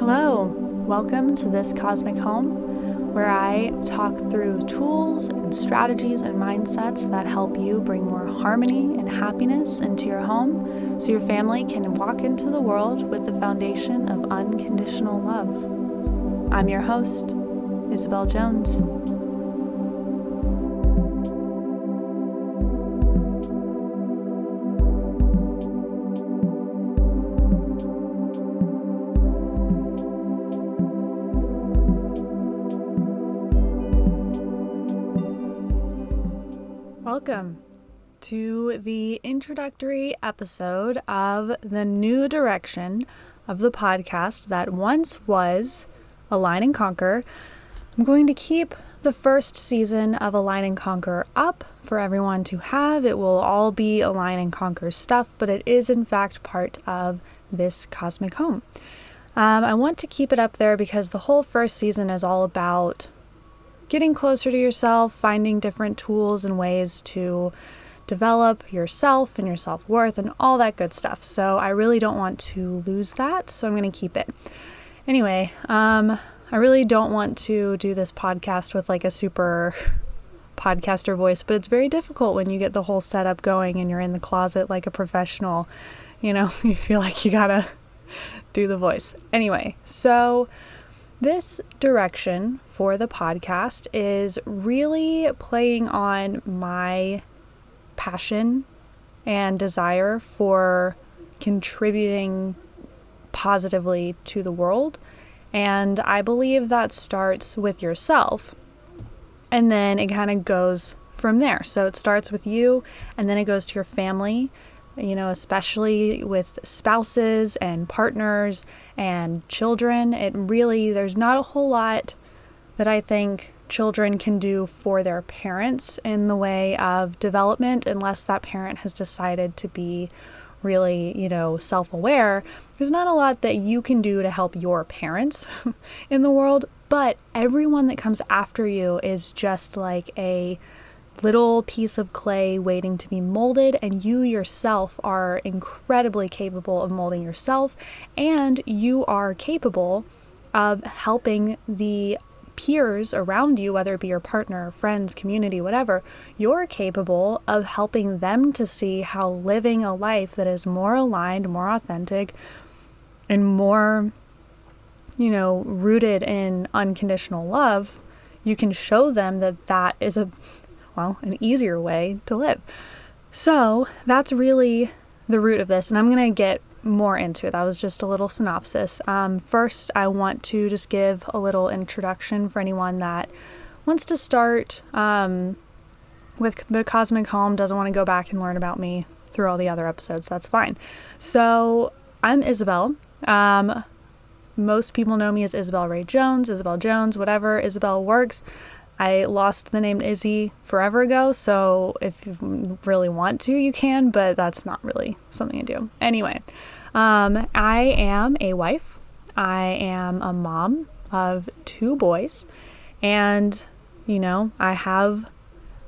Hello, welcome to this cosmic home where I talk through tools and strategies and mindsets that help you bring more harmony and happiness into your home so your family can walk into the world with the foundation of unconditional love. I'm your host, Isabel Jones. Welcome to the introductory episode of the new direction of the podcast that once was Align and Conquer. I'm going to keep the first season of Align and Conquer up for everyone to have. It will all be Align and Conquer stuff, but it is in fact part of this cosmic home. I want to keep it up there because the whole first season is all about getting closer to yourself, finding different tools and ways to develop yourself and your self-worth and all that good stuff. So I really don't want to lose that, so I'm going to keep it. Anyway, I really don't want to do this podcast with like a super podcaster voice, but it's very difficult when you get the whole setup going and you're in the closet like a professional. You know, you feel like you gotta do the voice. Anyway, so this direction for the podcast is really playing on my passion and desire for contributing positively to the world. And I believe that starts with yourself. And then it kind of goes from there. So it starts with you, and then it goes to your family, you know, especially with spouses and partners and children. There's not a whole lot that I think children can do for their parents in the way of development unless that parent has decided to be really, self-aware. There's not a lot that you can do to help your parents in the world, but everyone that comes after you is just like a little piece of clay waiting to be molded, and you yourself are incredibly capable of molding yourself, and you are capable of helping the peers around you, whether it be your partner, friends, community, whatever. You're capable of helping them to see how living a life that is more aligned, more authentic, and more, rooted in unconditional love, you can show them that is an easier way to live. So that's really the root of this, and I'm going to get more into it. That was just a little synopsis. First, I want to just give a little introduction for anyone that wants to start with the Cosmic Home, doesn't want to go back and learn about me through all the other episodes. That's fine. So I'm Isabel. Most people know me as Isabel Ray Jones, Isabel Jones, whatever. Isabel works. I lost the name Izzy forever ago, so if you really want to, you can, but that's not really something I do. Anyway, I am a wife. I am a mom of 2 boys, and, I have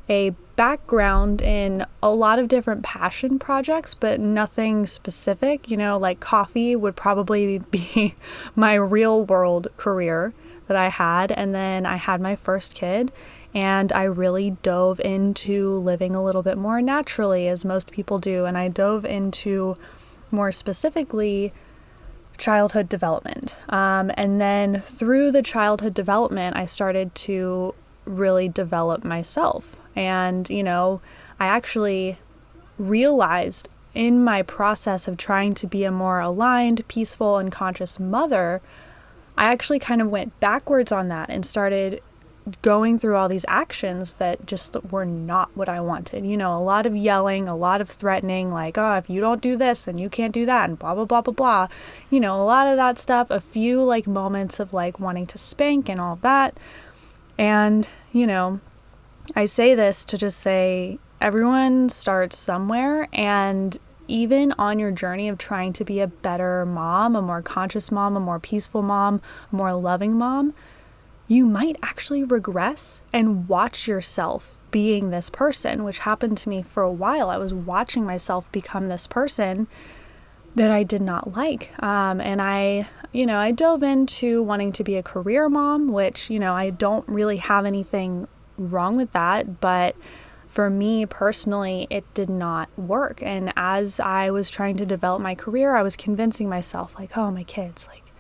a background in a lot of different passion projects, but nothing specific. Like coffee would probably be my real world career that I had, and then I had my first kid, and I really dove into living a little bit more naturally, as most people do, and I dove into more specifically childhood development. And then through the childhood development, I started to really develop myself, and I actually realized in my process of trying to be a more aligned, peaceful, and conscious mother, I actually kind of went backwards on that and started going through all these actions that just were not what I wanted. A lot of yelling, a lot of threatening, like, oh, if you don't do this, then you can't do that, and blah, blah, blah, blah, blah. A lot of that stuff, a few like moments of like wanting to spank and all that. And, I say this to just say everyone starts somewhere, and even on your journey of trying to be a better mom, a more conscious mom, a more peaceful mom, a more loving mom, you might actually regress and watch yourself being this person, which happened to me for a while. I was watching myself become this person, that I did not like. And I dove into wanting to be a career mom, which, I don't really have anything wrong with that. But for me personally, it did not work. And as I was trying to develop my career, I was convincing myself like, oh, my kids, like,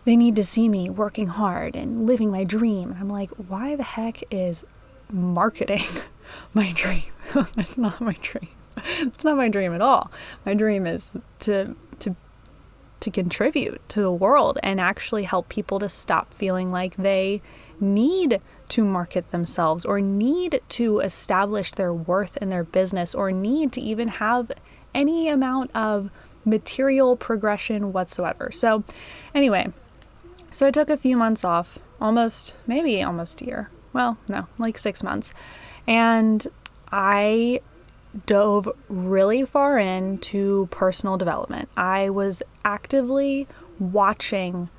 they need to see me working hard and living my dream. And I'm like, why the heck is marketing my dream? That's not my dream. It's not my dream at all. My dream is to contribute to the world and actually help people to stop feeling like they need to market themselves or need to establish their worth in their business or need to even have any amount of material progression whatsoever. So anyway, so I took a few months off, maybe almost a year. Well, no, like 6 months. And I dove really far into personal development. I was actively watching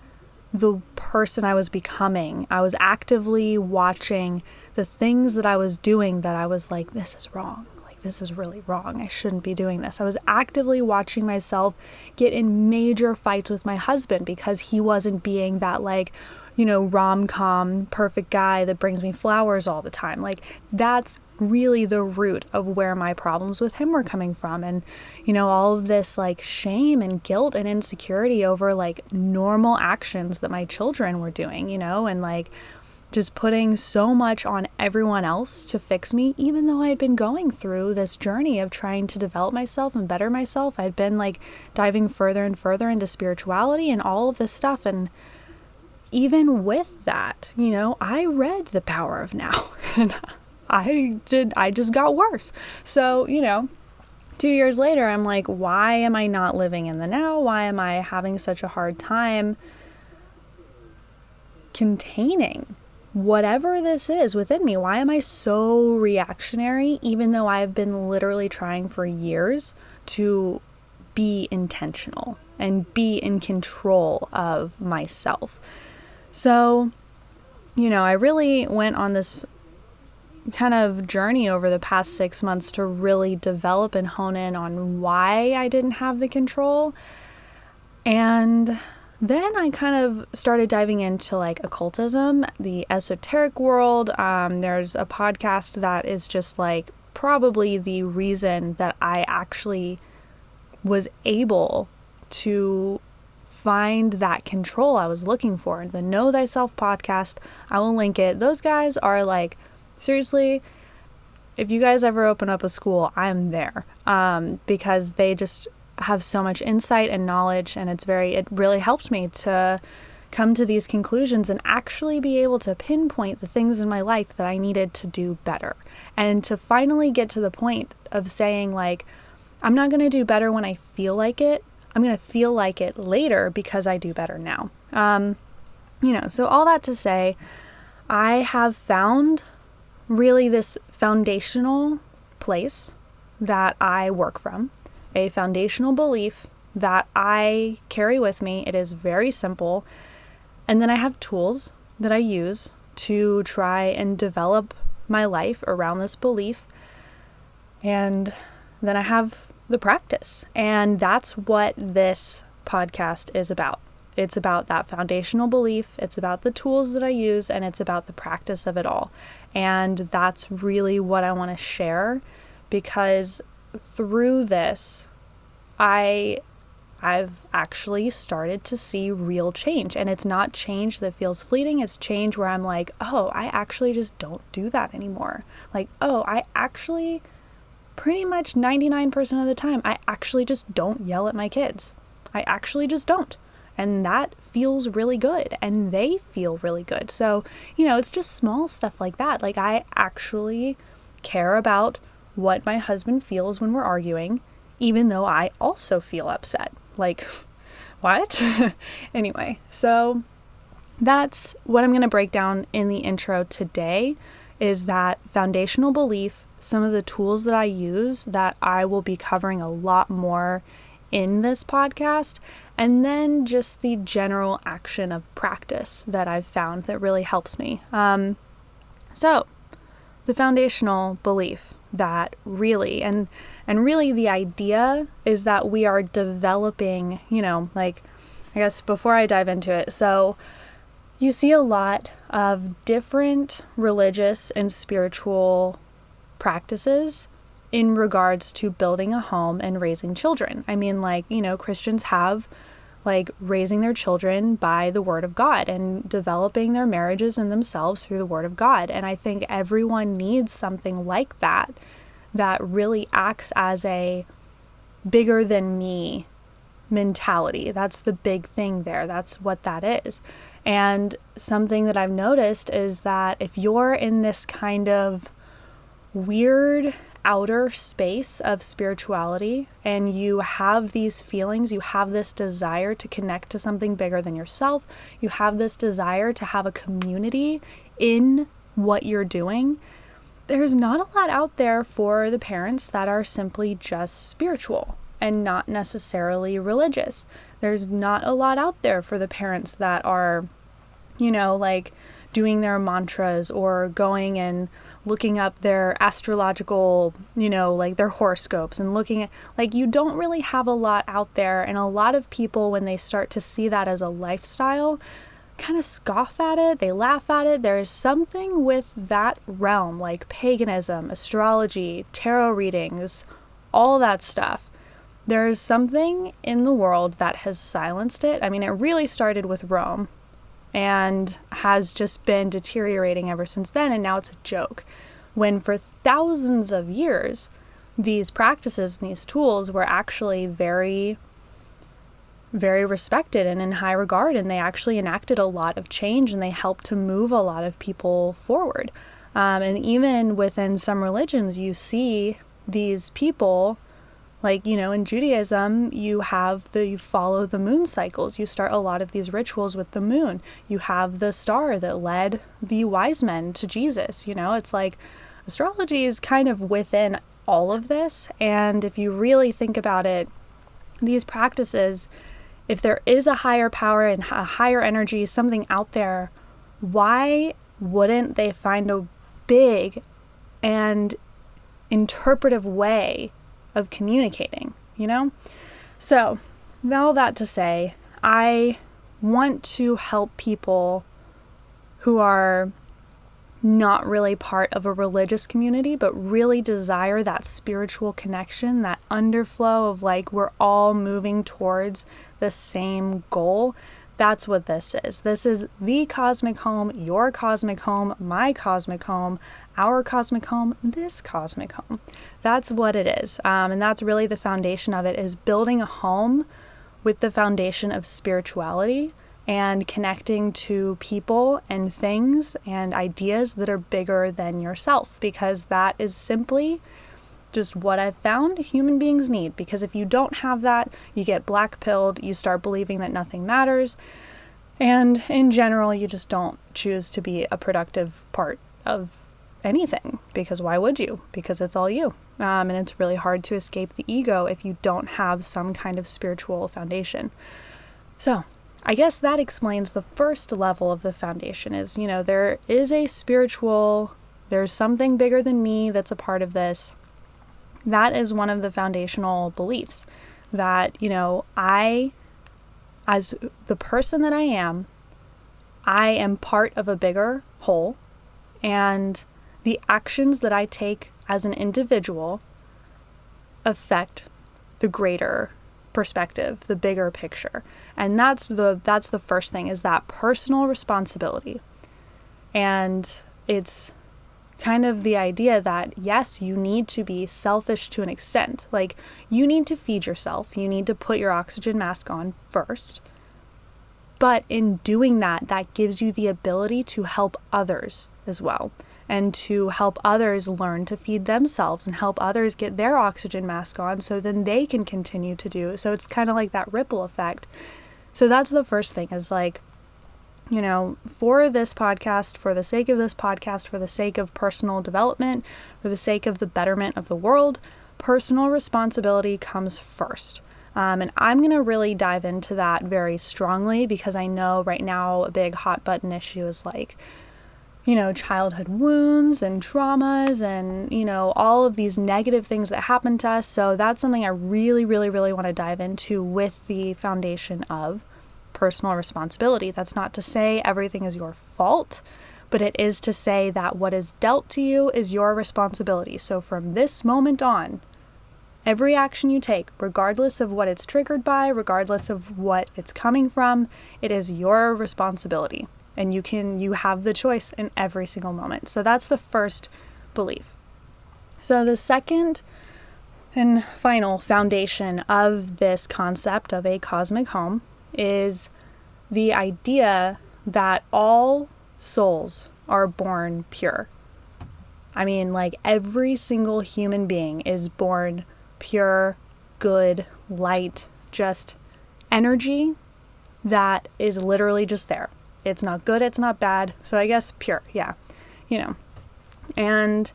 the person I was becoming. I was actively watching the things that I was doing that I was like, this is wrong. Like, this is really wrong. I shouldn't be doing this. I was actively watching myself get in major fights with my husband because he wasn't being that, like, rom-com perfect guy that brings me flowers all the time. Like, that's really the root of where my problems with him were coming from. And, all of this like shame and guilt and insecurity over like normal actions that my children were doing, and like just putting so much on everyone else to fix me, even though I had been going through this journey of trying to develop myself and better myself. I'd been like diving further and further into spirituality and all of this stuff. And even with that, I read The Power of Now and I just got worse. So, 2 years later, I'm like, why am I not living in the now? Why am I having such a hard time containing whatever this is within me? Why am I so reactionary, even though I've been literally trying for years to be intentional and be in control of myself? So, I really went on this kind of journey over the past 6 months to really develop and hone in on why I didn't have the control. And then I kind of started diving into like occultism, the esoteric world. There's a podcast that is just like probably the reason that I actually was able to find that control I was looking for. The Know Thyself podcast, I will link it. Those guys are like, seriously, if you guys ever open up a school, I'm there, because they just have so much insight and knowledge, and it really helped me to come to these conclusions and actually be able to pinpoint the things in my life that I needed to do better, and to finally get to the point of saying like, I'm not going to do better when I feel like it. I'm going to feel like it later because I do better now. So all that to say, I have found really this foundational place that I work from, a foundational belief that I carry with me. It is very simple. And then I have tools that I use to try and develop my life around this belief. And then I have the practice. And that's what this podcast is about. It's about that foundational belief. It's about the tools that I use, and it's about the practice of it all. And that's really what I want to share, because through this, I've actually started to see real change. And it's not change that feels fleeting. It's change where I'm like, oh, I actually just don't do that anymore. Like, oh, I actually pretty much 99% of the time, I actually just don't yell at my kids. I actually just don't. And that feels really good, and they feel really good. So, it's just small stuff like that. Like, I actually care about what my husband feels when we're arguing, even though I also feel upset. Like, what? Anyway, so that's what I'm going to break down in the intro today, is that foundational belief, some of the tools that I use that I will be covering a lot more in this podcast, and then just the general action of practice that I've found that really helps me. So the foundational belief that really, and And really the idea is that we are developing, I guess before I dive into it, so you see a lot of different religious and spiritual practices in regards to building a home and raising children. I mean, Christians have raising their children by the word of God and developing their marriages and themselves through the word of God. And I think everyone needs something like that really acts as a bigger than me mentality. That's the big thing there. That's what that is. And something that I've noticed is that if you're in this kind of weird outer space of spirituality and you have these feelings, you have this desire to connect to something bigger than yourself, you have this desire to have a community in what you're doing, there's not a lot out there for the parents that are simply just spiritual and not necessarily religious. There's not a lot out there for the parents that are, doing their mantras or going and looking up their astrological, their horoscopes and looking at, you don't really have a lot out there. And a lot of people, when they start to see that as a lifestyle, kind of scoff at it, they laugh at it. There's something with that realm, like paganism, astrology, tarot readings, all that stuff. There's something in the world that has silenced it. I mean, it really started with Rome and has just been deteriorating ever since then, and now it's a joke. When for thousands of years, these practices and these tools were actually very, very respected and in high regard, and they actually enacted a lot of change and they helped to move a lot of people forward. And even within some religions, you see these people, in Judaism, you follow the moon cycles. You start a lot of these rituals with the moon. You have the star that led the wise men to Jesus. It's like astrology is kind of within all of this. And if you really think about it, these practices, if there is a higher power and a higher energy, something out there, why wouldn't they find a big and interpretive way of communicating, So, all that to say, I want to help people who are not really part of a religious community, but really desire that spiritual connection, that underflow of we're all moving towards the same goal. That's what this is. This is the cosmic home, your cosmic home, my cosmic home, our cosmic home, this cosmic home. That's what it is. And that's really the foundation of it, is building a home with the foundation of spirituality and connecting to people and things and ideas that are bigger than yourself, because that is simply just what I've found human beings need. Because if you don't have that, you get black-pilled, you start believing that nothing matters, and in general, you just don't choose to be a productive part of anything, because why would you? Because it's all you. And it's really hard to escape the ego if you don't have some kind of spiritual foundation. So I guess that explains the first level of the foundation is, there is a spiritual, there's something bigger than me that's a part of this. That is one of the foundational beliefs that, I, as the person that I am part of a bigger whole, and the actions that I take as an individual affect the greater perspective, the bigger picture. And that's the first thing, is that personal responsibility. And it's kind of the idea that, yes, you need to be selfish to an extent. You need to feed yourself. You need to put your oxygen mask on first. But in doing that, that gives you the ability to help others as well, and to help others learn to feed themselves and help others get their oxygen mask on, so then they can continue to do. So it's kind of like that ripple effect. So that's the first thing, is for this podcast, for the sake of this podcast, for the sake of personal development, for the sake of the betterment of the world, personal responsibility comes first. And I'm going to really dive into that very strongly, because I know right now a big hot button issue is childhood wounds and traumas and, all of these negative things that happen to us. So that's something I really, really, really want to dive into with the foundation of personal responsibility. That's not to say everything is your fault, but it is to say that what is dealt to you is your responsibility. So from this moment on, every action you take, regardless of what it's triggered by, regardless of what it's coming from, it is your responsibility. And you have the choice in every single moment. So that's the first belief. So the second and final foundation of this concept of a cosmic home is the idea that all souls are born pure. I mean, like every single human being is born pure, good, light, just energy that is literally just there. It's not good, it's not bad. So I guess pure, yeah. And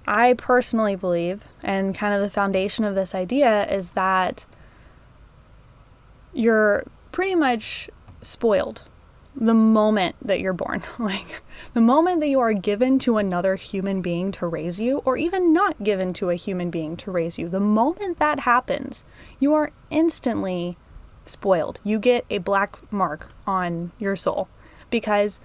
I personally believe, and kind of the foundation of this idea is that you're pretty much spoiled the moment that you're born. Like the moment that you are given to another human being to raise you, or even not given to a human being to raise you, the moment that happens, you are instantly spoiled. You get a black mark on your soul because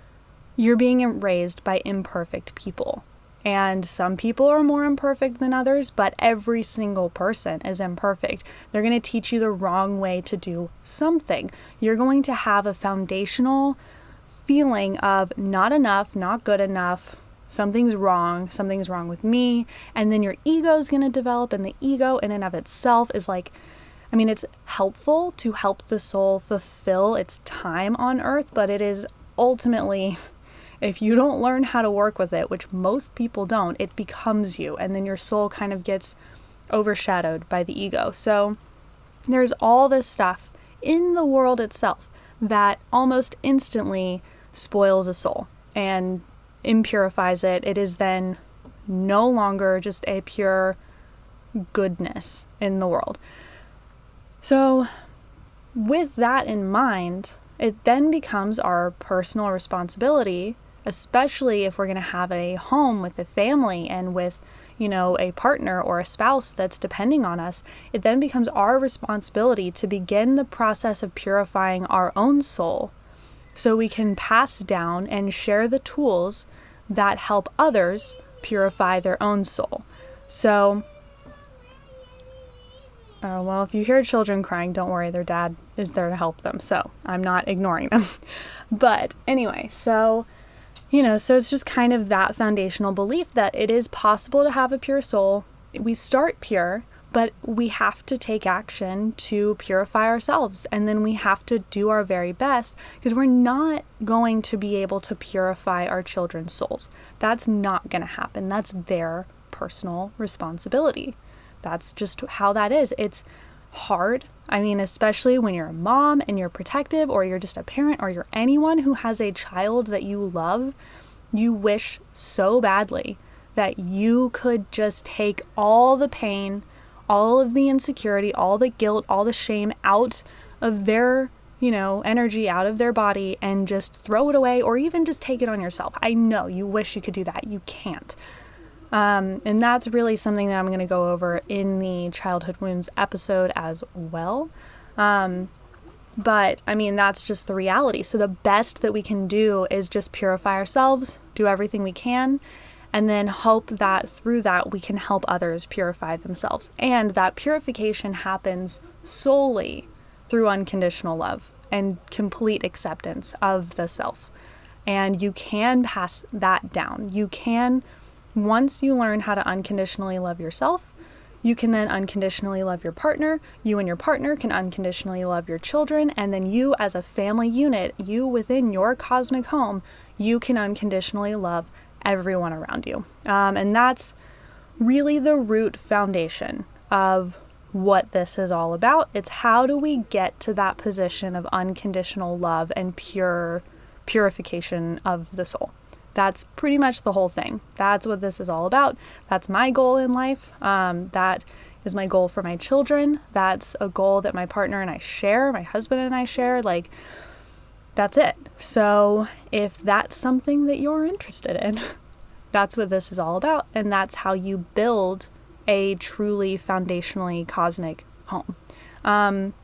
you're being raised by imperfect people. And some people are more imperfect than others, but every single person is imperfect. They're going to teach you the wrong way to do something. You're going to have a foundational feeling of not enough, not good enough, something's wrong with me. And then your ego is going to develop, and the ego in and of itself is like, it's helpful to help the soul fulfill its time on earth, but it is ultimately, if you don't learn how to work with it, which most people don't, it becomes you, and then your soul kind of gets overshadowed by the ego. So there's all this stuff in the world itself that almost instantly spoils a soul and impurifies it. It is then no longer just a pure goodness in the world. So with that in mind, it then becomes our personal responsibility, especially if we're going to have a home with a family and with, a partner or a spouse that's depending on us. It then becomes our responsibility to begin the process of purifying our own soul so we can pass down and share the tools that help others purify their own soul. So, if you hear children crying, don't worry, their dad is there to help them. So I'm not ignoring them. But anyway, so it's just kind of that foundational belief that it is possible to have a pure soul. We start pure, but we have to take action to purify ourselves. And then we have to do our very best, because we're not going to be able to purify our children's souls. That's not going to happen. That's their personal responsibility. That's just how that is. It's hard. Especially when you're a mom and you're protective, or you're just a parent, or you're anyone who has a child that you love, you wish so badly that you could just take all the pain, all of the insecurity, all the guilt, all the shame out of their, energy, out of their body, and just throw it away, or even just take it on yourself. I know you wish you could do that. You can't. And that's really something that I'm going to go over in the childhood wounds episode as well. But that's just the reality. So the best that we can do is just purify ourselves, do everything we can, and then hope that through that we can help others purify themselves. And that purification happens solely through unconditional love and complete acceptance of the self. And you can pass that down. Once you learn how to unconditionally love yourself, you can then unconditionally love your partner. You and your partner can unconditionally love your children. And then you as a family unit, you within your cosmic home, you can unconditionally love everyone around you. And that's really the root foundation of what this is all about. It's how do we get to that position of unconditional love and purification of the soul. That's pretty much the whole thing. That's what this is all about. That's my goal in life. That is my goal for my children. That's a goal that my partner and I share, my husband and I share. Like, that's it. So if that's something that you're interested in, that's what this is all about. And that's how you build a truly foundationally cosmic home.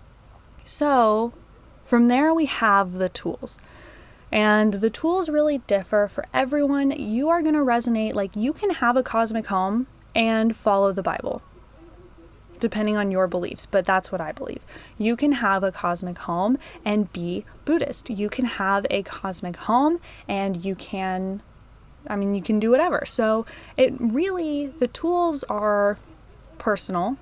So from there, we have the tools. And the tools really differ for everyone. You are going to resonate, like you can have a cosmic home and follow the Bible, depending on your beliefs, but that's what I believe. You can have a cosmic home and be Buddhist. You can have a cosmic home and you can do whatever. So the tools are personal.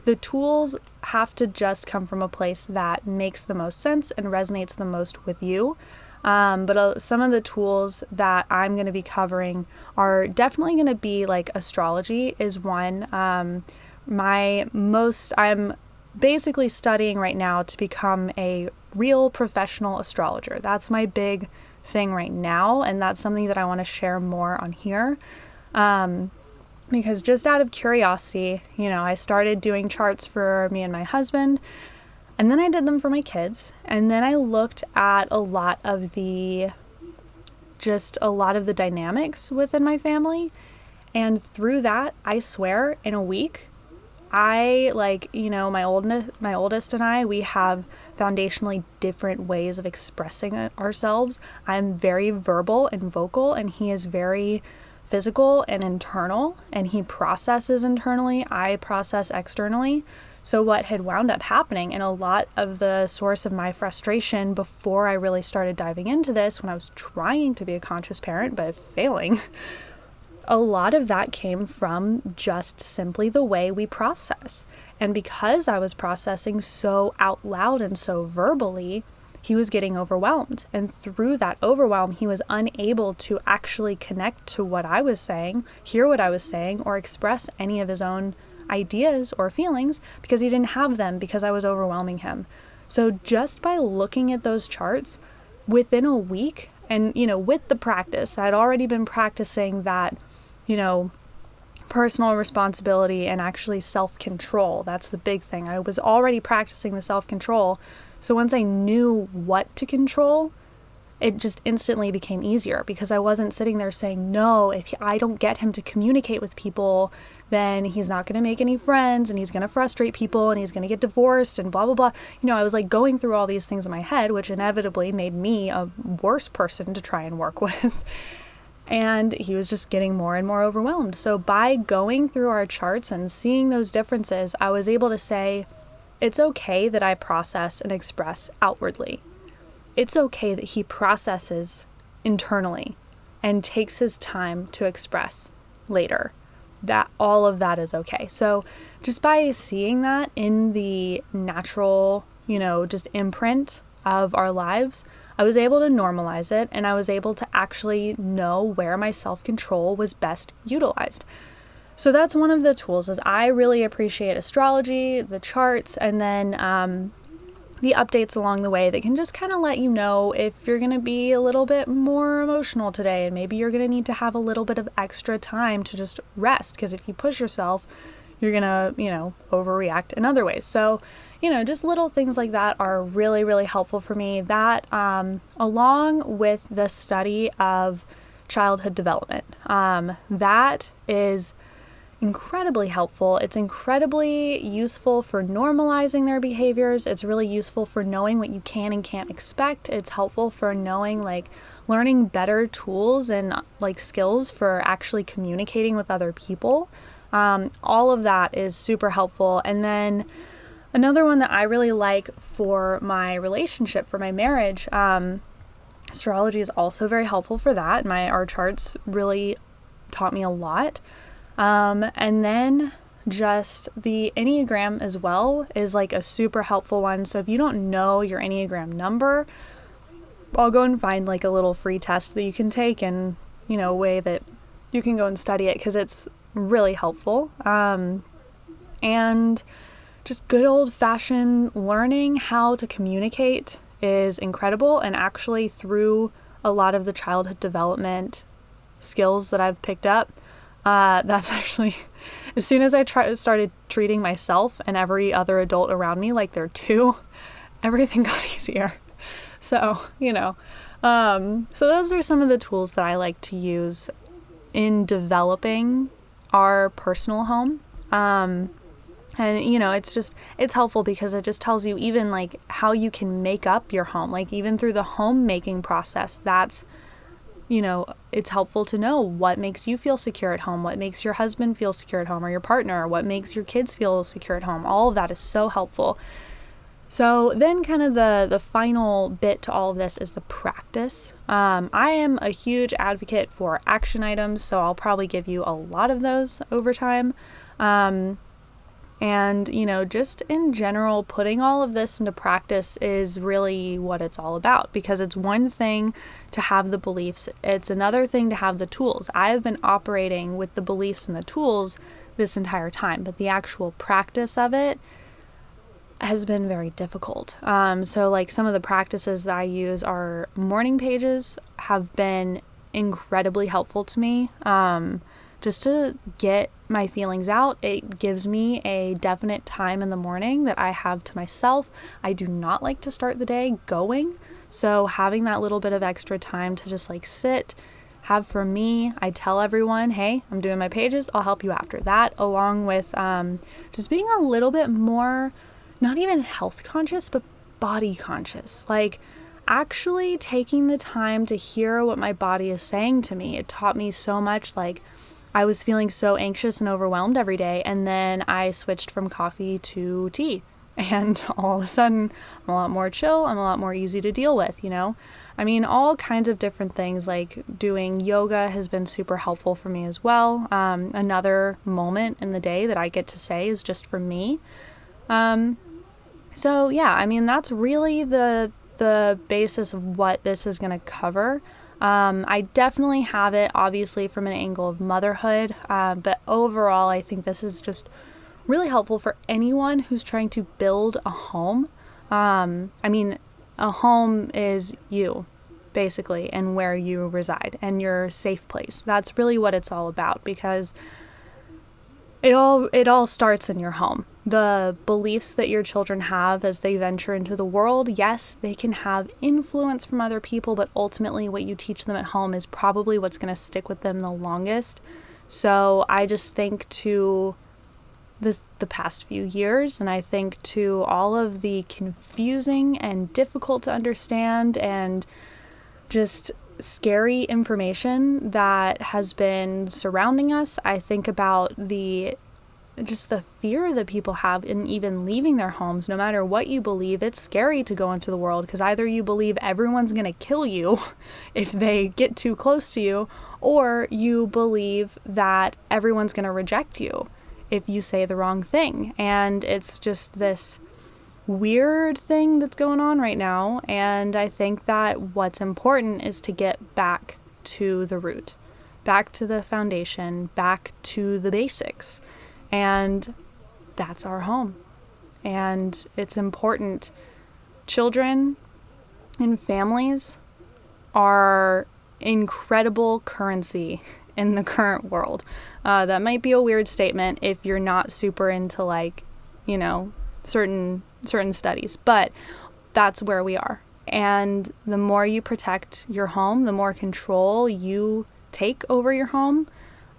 The tools have to just come from a place that makes the most sense and resonates the most with you. But some of the tools that I'm going to be covering are definitely going to be like astrology is one. I'm basically studying right now to become a real professional astrologer. That's my big thing right now. And that's something that I want to share more on here. Because just out of curiosity, I started doing charts for me and my husband, and then I did them for my kids. And then I looked at a lot of the dynamics within my family. And through that, I swear in a week, my oldest and I, we have foundationally different ways of expressing ourselves. I'm very verbal and vocal, and he is very physical and internal, and he processes internally. I process externally. So what had wound up happening, and a lot of the source of my frustration before I really started diving into this, when I was trying to be a conscious parent but failing, a lot of that came from just simply the way we process. And because I was processing so out loud and so verbally, he was getting overwhelmed. And through that overwhelm, he was unable to actually connect to what I was saying, hear what I was saying, or express any of his own ideas or feelings because he didn't have them because I was overwhelming him. So just by looking at those charts within a week, and, with the practice, I'd already been practicing that, personal responsibility and actually self-control. That's the big thing. I was already practicing the self-control. So once I knew what to control, it just instantly became easier because I wasn't sitting there saying, no, if I don't get him to communicate with people, then he's not going to make any friends and he's going to frustrate people and he's going to get divorced and blah, blah, blah. I was like going through all these things in my head, which inevitably made me a worse person to try and work with. And he was just getting more and more overwhelmed. So by going through our charts and seeing those differences, I was able to say, it's okay that I process and express outwardly. It's okay that he processes internally and takes his time to express later. That all of that is okay. So just by seeing that in the natural, just imprint of our lives, I was able to normalize it, and I was able to actually know where my self-control was best utilized. So that's one of the tools. Is I really appreciate astrology, the charts, and then the updates along the way that can just kind of let you know if you're going to be a little bit more emotional today, and maybe you're going to need to have a little bit of extra time to just rest, because if you push yourself, you're going to, overreact in other ways. So, just little things like that are really, really helpful for me. That, along with the study of childhood development, that is incredibly helpful. It's incredibly useful for normalizing their behaviors. It's really useful for knowing what you can and can't expect. It's helpful for knowing, learning better tools and, skills for actually communicating with other people. All of that is super helpful. And then another one that I really like for my relationship, for my marriage, astrology is also very helpful for that. Our charts really taught me a lot. And then just the Enneagram as well is a super helpful one. So if you don't know your Enneagram number, I'll go and find a little free test that you can take and, a way that you can go and study it, because it's really helpful. And just good old fashioned learning how to communicate is incredible. And actually through a lot of the childhood development skills that I've picked up, that's actually, as soon as I started treating myself and every other adult around me like they're two, everything got easier. So, so those are some of the tools that I like to use in developing our personal home. And, it's helpful because it just tells you even like how you can make up your home, like even through the homemaking process. That's, it's helpful to know what makes you feel secure at home, what makes your husband feel secure at home, or your partner, what makes your kids feel secure at home. All of that is so helpful. So then kind of the final bit to all of this is the practice. I am a huge advocate for action items, so I'll probably give you a lot of those over time. And, just in general, putting all of this into practice is really what it's all about, because it's one thing to have the beliefs. It's another thing to have the tools. I've been operating with the beliefs and the tools this entire time, but the actual practice of it has been very difficult. So like some of the practices that I use are morning pages have been incredibly helpful to me. Just to get my feelings out. It gives me a definite time in the morning that I have to myself. I do not like to start the day going. So having that little bit of extra time to just like sit, have for me, I tell everyone, hey, I'm doing my pages. I'll help you after that, along with just being a little bit more, not even health conscious, but body conscious. Like actually taking the time to hear what my body is saying to me. It taught me so much. Like I was feeling so anxious and overwhelmed every day, and then I switched from coffee to tea, and all of a sudden I'm a lot more chill, I'm a lot more easy to deal with, all kinds of different things. Like doing yoga has been super helpful for me as well. Another moment in the day that I get to say is just for me. So yeah, that's really the basis of what this is going to cover. I definitely have it, obviously, from an angle of motherhood, but overall, I think this is just really helpful for anyone who's trying to build a home. A home is you, basically, and where you reside, and your safe place. That's really what it's all about, because it all starts in your home. The beliefs that your children have as they venture into the world, yes, they can have influence from other people, but ultimately what you teach them at home is probably what's going to stick with them the longest. So I just think to the past few years, and I think to all of the confusing and difficult to understand and just scary information that has been surrounding us, I think about the fear that people have in even leaving their homes. No matter what you believe, it's scary to go into the world, because either you believe everyone's going to kill you if they get too close to you, or you believe that everyone's going to reject you if you say the wrong thing. And it's just this weird thing that's going on right now. And I think that what's important is to get back to the root, back to the foundation, back to the basics. And that's our home. And it's important. Children and families are incredible currency in the current world. That might be a weird statement if you're not super into certain studies, but that's where we are. And the more you protect your home, the more control you take over your home.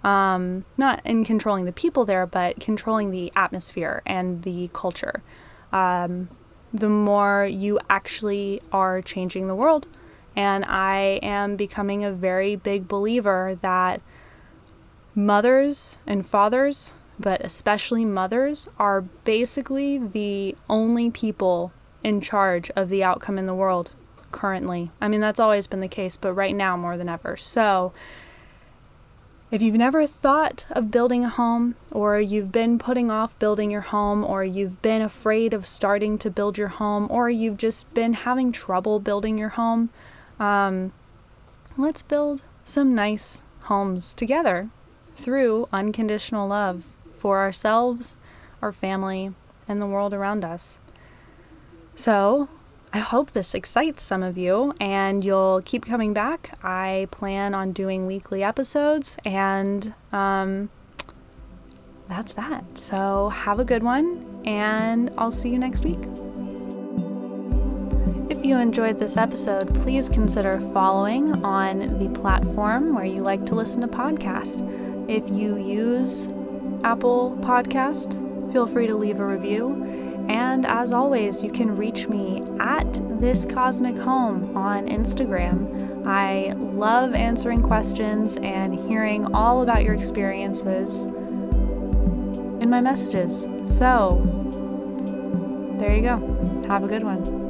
Not in controlling the people there, but controlling the atmosphere and the culture. The more you actually are changing the world. And I am becoming a very big believer that mothers and fathers, but especially mothers, are basically the only people in charge of the outcome in the world currently. That's always been the case, but right now more than ever. So if you've never thought of building a home, or you've been putting off building your home, or you've been afraid of starting to build your home, or you've just been having trouble building your home, let's build some nice homes together through unconditional love for ourselves, our family, and the world around us. So I hope this excites some of you and you'll keep coming back. I plan on doing weekly episodes, and that's that. So have a good one, and I'll see you next week. If you enjoyed this episode, please consider following on the platform where you like to listen to podcasts. If you use Apple Podcast, feel free to leave a review. And as always, you can reach me at This Cosmic Home on Instagram. I love answering questions and hearing all about your experiences in my messages. So, there you go. Have a good one.